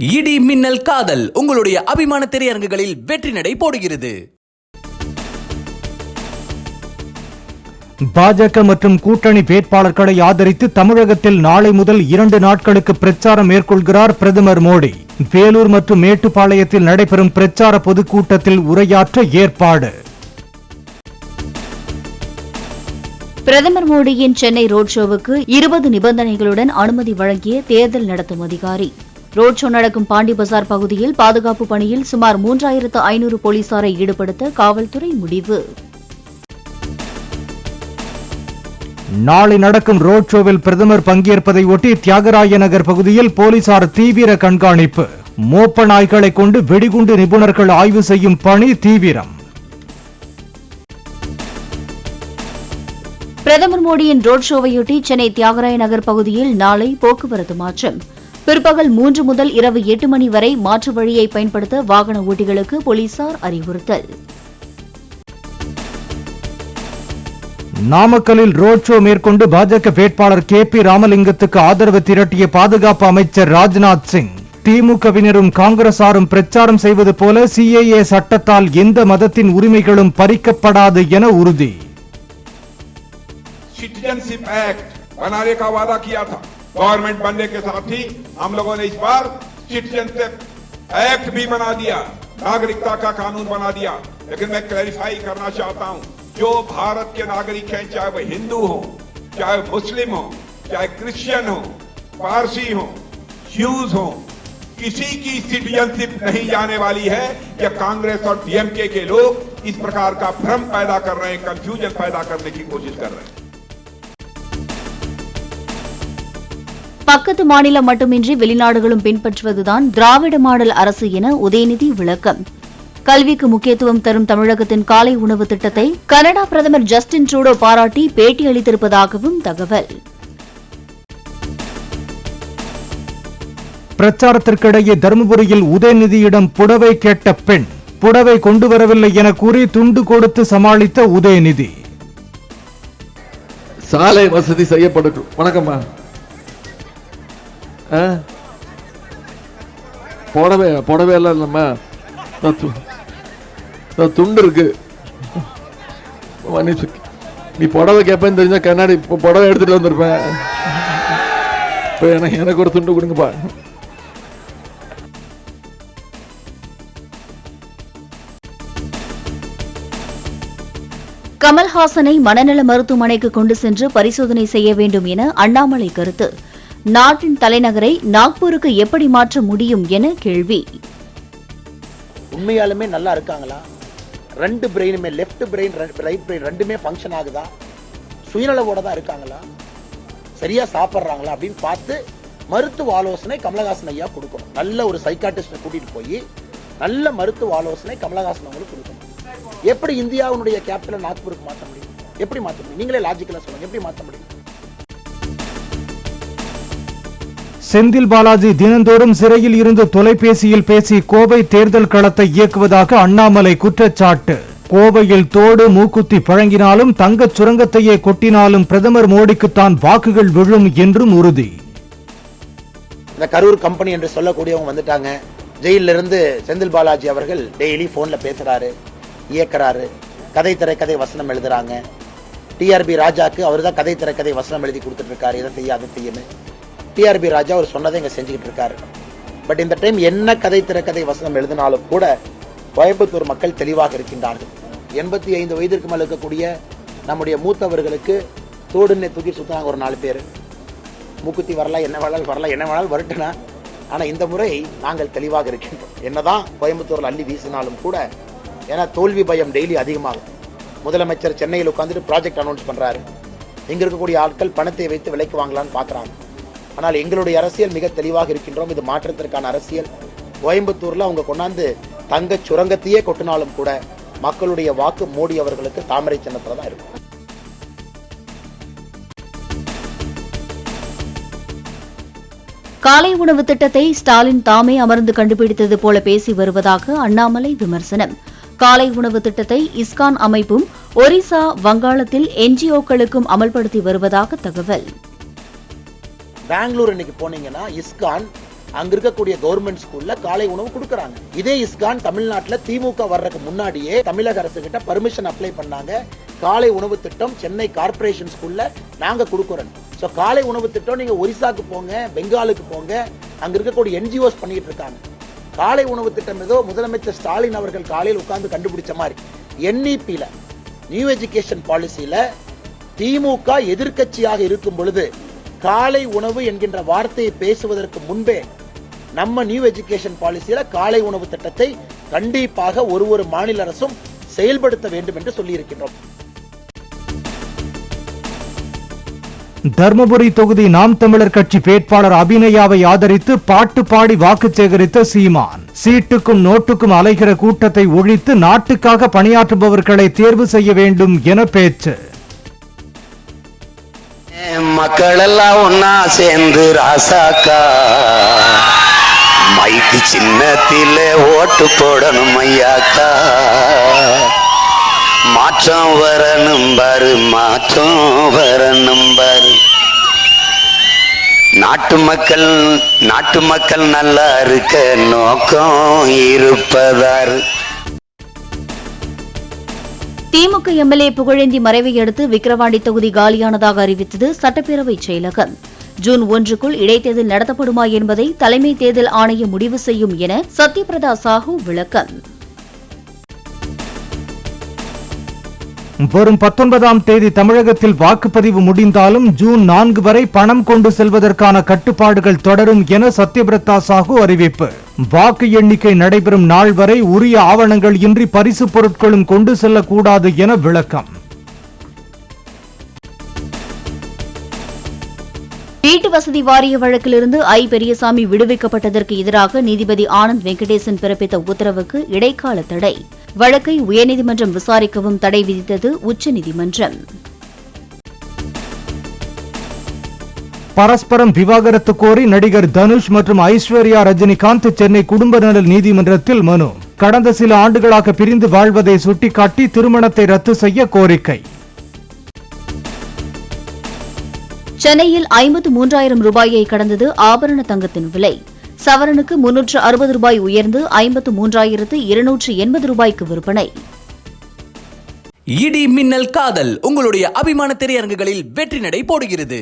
இடி மின்னல் காதல் உங்களுடைய அபிமான திரையரங்குகளில் வெற்றி நடை போடுகிறது. பாஜக மற்றும் கூட்டணி வேட்பாளர்களை ஆதரித்து தமிழகத்தில் நாளை முதல் 2 நாட்களுக்கு பிரச்சாரம் மேற்கொள்கிறார் பிரதமர் மோடி. வேலூர் மற்றும் மேட்டுப்பாளையத்தில் நடைபெறும் பிரச்சார பொதுக்கூட்டத்தில் உரையாற்ற ஏற்பாடு. பிரதமர் மோடியின் சென்னை ரோட் ஷோவுக்கு 20 நிபந்தனைகளுடன் அனுமதி வழங்கிய தேர்தல் நடத்தும் அதிகாரி. ரோட் ஷோ நடக்கும் பாண்டி பசார் பகுதியில் பாதுகாப்பு பணியில் சுமார் 3500 போலீசாரை ஈடுபடுத்த காவல்துறை முடிவு. நாளை நடக்கும் ரோட் ஷோவில் பிரதமர் பங்கேற்பதை ஒட்டி தியாகராய நகர் பகுதியில் போலீசார் தீவிர கண்காணிப்பு. மோப்ப நாய்களை கொண்டு வெடிகுண்டு நிபுணர்கள் ஆய்வு செய்யும் பணி தீவிரம். பிரதமர் மோடியின் ரோட் ஷோவையொட்டி சென்னை தியாகராய நகர் பகுதியில் நாளை போக்குவரத்து மாற்றம். பிற்பகல் 3 முதல் இரவு 8 மணி வரை மாற்று வழியை பயன்படுத்த வாகன ஓட்டிகளுக்கு போலீசார் அறிவுறுத்தல். நாமக்கலில் ரோட் ஷோ மேற்கொண்டு பாஜக வேட்பாளர் KP ராமலிங்கத்துக்கு ஆதரவு திரட்டிய பாதுகாப்பு அமைச்சர் ராஜ்நாத் சிங். திமுகவினரும் காங்கிரசாரும் பிரச்சாரம் செய்வது போல CAA சட்டத்தால் எந்த மதத்தின் உரிமைகளும் பறிக்கப்படாது என உறுதி. सिटीजनशिप एक्ट बनाने का वादा किया था. गवर्नमेंट बनने के साथ ही हम लोगों ने इस बार सिटीजनशिप एक्ट भी बना दिया, नागरिकता का कानून बना दिया. लेकिन मैं क्लैरिफाई करना चाहता हूं, जो भारत के नागरिक हैं, चाहे वह हिंदू हो, चाहे मुस्लिम हो, चाहे क्रिश्चियन हो, पारसी हो, ज्यूज हो, किसी की सिटीजनशिप नहीं जाने वाली है. यह कांग्रेस और DMK के लोग इस प्रकार का भ्रम पैदा कर रहे हैं, कंफ्यूजन पैदा करने की कोशिश कर रहे हैं. பக்கத்து மாநிலம் மட்டுமின்றி வெளிநாடுகளும் பின்பற்றுவதுதான் திராவிட மாடல் அரசு என உதயநிதி விளக்கம். கல்விக்கு முக்கியத்துவம் தரும் தமிழகத்தின் காலை உணவு திட்டத்தை கனடா பிரதமர் ஜஸ்டின் ட்ரூடோ பாராட்டி பேட்டி அளித்திருப்பதாகவும் தகவல். பிரச்சாரத்திற்கிடையே தருமபுரியில் உதயநிதியிடம் புடவை கேட்ட பெண். புடவை கொண்டு வரவில்லை என கூறி துண்டு கொடுத்து சமாளித்த உதயநிதி. சாலை வசதி செய்யப்படும். வணக்கம்மா. புடவை எல்லாம் இல்லம்மா, துண்டு இருக்கு. நீ புடவை கேட்பேன்னு தெரிஞ்சா கண்ணாடி புடவை எடுத்துட்டு வந்திருப்பேன். எனக்கு ஒரு துண்டு கொடுங்கப்பா. கமல்ஹாசனை மனநல மருத்துவமனைக்கு கொண்டு சென்று பரிசோதனை செய்ய வேண்டும் என அண்ணாமலை கருத்து. நாட்டின் தலைநகரை நாக்பூருக்கு எப்படி மாற்ற முடியும் என கேள்வி. உண்மையாலுமே நல்லா இருக்காங்களா? 2 பிரெயினுமே, லெஃப்ட் பிரெயின் ரைட் பிரெயின் ரெண்டுமே ஃபங்க்ஷன் ஆகுதா? சுயநலவோட தான் இருக்காங்களா? சரியா சாப்பிட்றாங்களா அப்படின்னு பார்த்து மருத்துவ ஆலோசனை கமலஹாசன் ஐயா கொடுக்கணும். நல்ல ஒரு சைக்காட்டிஸ்டை கூட்டிட்டு போய் நல்ல மருத்துவ ஆலோசனை கமலஹாசன் அவங்களுக்கு கொடுக்கணும். எப்படி இந்தியாவுடைய கேபிட்டலை நாக்பூருக்கு மாற்ற முடியும்? எப்படி மாற்ற முடியும்? நீங்களே லாஜிக்கலா சொல்லுங்க, எப்படி மாற்ற முடியும்? செந்தில் பாலாஜி தினந்தோறும் சிறையில் இருந்து தொலைபேசியில் பேசி கோவை தேர்தல் களத்தை இயக்குவதாக அண்ணாமலை குற்றச்சாட்டு. கோவையில் தோடு மூக்குத்தி பழங்கினாலும் தங்கச் சுரங்கத்தையே கொட்டினாலும் பிரதமர் மோடிக்குத்தான் வாக்குகள் விழும் என்றும் உறுதி. இந்த கரூர் கம்பெனி என்று சொல்லக்கூடியவங்க வந்துட்டாங்க. ஜெயில இருந்து செந்தில் பாலாஜி அவர்கள் டெய்லி போன்ல பேசுறாரு, இயக்குறாரு, கதை திரைக்கதை வசனம் எழுதுறாங்க. TRB ராஜாக்கு அவர் தான் கதை திரைக்கதை வசனம் எழுதி கொடுத்துட்டு இருக்காரு. இதை செய்ய அதை செய்யணும். TRB ராஜா அவர் சொன்னதை இங்க செஞ்சுக்கிட்டு இருக்காரு. பட் இந்த டைம் என்ன கதை திரைக்கதை வசனம் எழுதினாலும் கூட கோயம்புத்தூர் மக்கள் தெளிவாக இருக்கின்றார்கள். 85 வயதிற்கு மேல இருக்கக்கூடிய நம்முடைய மூத்தவர்களுக்கு தோடுன்னு தூக்கி சுத்தினாங்க ஒரு 4 பேர். மூக்குத்தி வரலாம், என்ன வேணாலும் வரட்டுனா. ஆனா இந்த முறை நாங்கள் தெளிவாக இருக்கின்றோம். என்னதான் கோயம்புத்தூர்ல அள்ளி வீசினாலும் கூட, ஏன்னா தோல்வி பயம் டெய்லி அதிகமாகும். முதலமைச்சர் சென்னையில் உட்காந்துட்டு ப்ராஜெக்ட் அனௌன்ஸ் பண்றாரு. இங்க இருக்கக்கூடிய ஆட்கள் பணத்தை வைத்து விலைக்கு வாங்கலான்னு பாக்குறாங்க. ஆனால் எங்களுடைய அரசியல் மிக தெளிவாக இருக்கின்றோம். இது மாற்றத்திற்கான அரசியல். கோயம்புத்தூர்ல அவங்க கொண்டாந்து தங்க சுரங்கத்தையே கொட்டினாலும் கூட மக்களுடைய வாக்கு மோடி அவர்களுக்கு தாமரை சின்னத்துல தான் இருக்கும். காலை உணவு திட்டத்தை ஸ்டாலின் தாமே அமர்ந்து கண்டுபிடித்தது போல பேசி வருவதாக அண்ணாமலை விமர்சனம். காலை உணவு திட்டத்தை இஸ்கான் அமைப்பும் ஒரிசா, வங்காளத்தில் NGO-க்களுக்கும் அமல்படுத்தி வருவதாக தகவல். பெங்களூர் இன்னைக்கு போனீங்கன்னா இஸ்கான் அங்க இருக்கக்கூடிய கவர்மெண்ட் ஸ்கூல்ல காலை உணவு கொடுக்கறாங்க. இதே இஸ்கான் தமிழ்நாட்டுல திமுக வர்றதுக்கு முன்னாடியே தமிழக அரசு கிட்ட பர்மிஷன் அப்ளை பண்ணாங்க. காலை உணவு திட்டம் சென்னை கார்ப்பரேஷன் ஸ்கூல்ல நாங்க கொடுக்கறோம். சோ காலை உணவு திட்டம் நீங்க ஒரிசாக்கு போங்க, பெங்காலுக்கு போங்க, அங்க இருக்கக்கூடிய NGOs பண்ணிட்டு இருக்காங்க. காலை உணவு திட்டம் ஏதோ முதலமைச்சர் ஸ்டாலின் அவர்கள் காலையில் உட்கார்ந்து கண்டுபிடிச்ச மாதிரி NEP-ல நியூ எஜுகேஷன் பாலிசியில திமுக எதிர்க்கட்சியாக இருக்கும் பொழுது காலை உணவு என்கின்ற வார்த்தையை பேசுவதற்கு முன்பே நம்ம நியூ எஜுகேஷன் பாலிசியில காலை உணவு திட்டத்தை கண்டிப்பாக ஒரு மாநில அரசும் செயல்படுத்த வேண்டும் என்று சொல்லி இருக்கின்றோம். தர்மபுரி தொகுதி நாம் தமிழர் கட்சி வேட்பாளர் அபிநயாவை ஆதரித்து பாட்டு பாடி வாக்கு சேகரித்த சீமான், சீட்டுக்கும் நோட்டுக்கும் அலைகிற கூட்டத்தை ஒழித்து நாட்டுக்காக பணியாற்றுபவர்களை தேர்வு செய்ய வேண்டும் என பேச்சு. மக்கள் எல்லாம் ஒன்னா சேர்ந்து ராசாக்கா மைக்கு சின்னத்தில ஓட்டு போடணும் ஐயாக்கா. மாற்றம் வரணும் பாரு, மாற்றம் வரணும் பாரு. நாட்டு மக்கள் நல்லா இருக்க நோக்கம் இருப்பதாரு. திமுக எம்எல்ஏ புகழேந்தி மறைவை அடுத்து விக்கிரவாண்டி தொகுதி காலியானதாக அறிவித்தது சட்டப்பேரவை செயலகம். ஜூன் 1க்குள் இடைத்தேர்தல் நடத்தப்படுமா என்பதை தலைமை தேர்தல் ஆணையம் முடிவு செய்யும் என சத்யபிரதா சாஹூ விளக்கம். வரும் 19ஆம் தேதி தமிழகத்தில் வாக்குப்பதிவு முடிந்தாலும் ஜூன் 4 வரை பணம் கொண்டு செல்வதற்கான கட்டுப்பாடுகள் தொடரும் என சத்யபிரதா சாஹூ அறிவிப்பு. வாக்கு எண்ணிக்கை நடைபெறும் நாள் வரை உரிய ஆவணங்கள் இன்றி பரிசு பொருட்களும் கொண்டு செல்லக்கூடாது என விளக்கம். வீட்டு வசதி வாரிய வழக்கிலிருந்து பெரியசாமி விடுவிக்கப்பட்டதற்கு எதிராக நீதிபதி ஆனந்த் வெங்கடேசன் பிறப்பித்த உத்தரவுக்கு இடைக்கால தடை. வழக்கை உயர்நீதிமன்றம் விசாரிக்கவும் தடை விதித்தது உச்சநீதிமன்றம். பரஸ்பரம் விவாகரத்து கோரி நடிகர் தனுஷ் மற்றும் ஐஸ்வர்யா ரஜினிகாந்த் சென்னை குடும்ப நல நீதிமன்றத்தில் மனு. கடந்த சில ஆண்டுகளாக பிரிந்து வாழ்வதை சுட்டிக்காட்டி திருமணத்தை ரத்து செய்ய கோரிக்கை. சென்னையில் 53,000 ரூபாயை கடந்தது ஆபரண தங்கத்தின் விலை. சவரனுக்கு 360 ரூபாய் உயர்ந்து 53,280 ரூபாய்க்கு விற்பனை. இடி மின்னல் காதல் உங்களுடைய அபிமான திரையரங்குகளில் வெற்றி நடை போடுகிறது.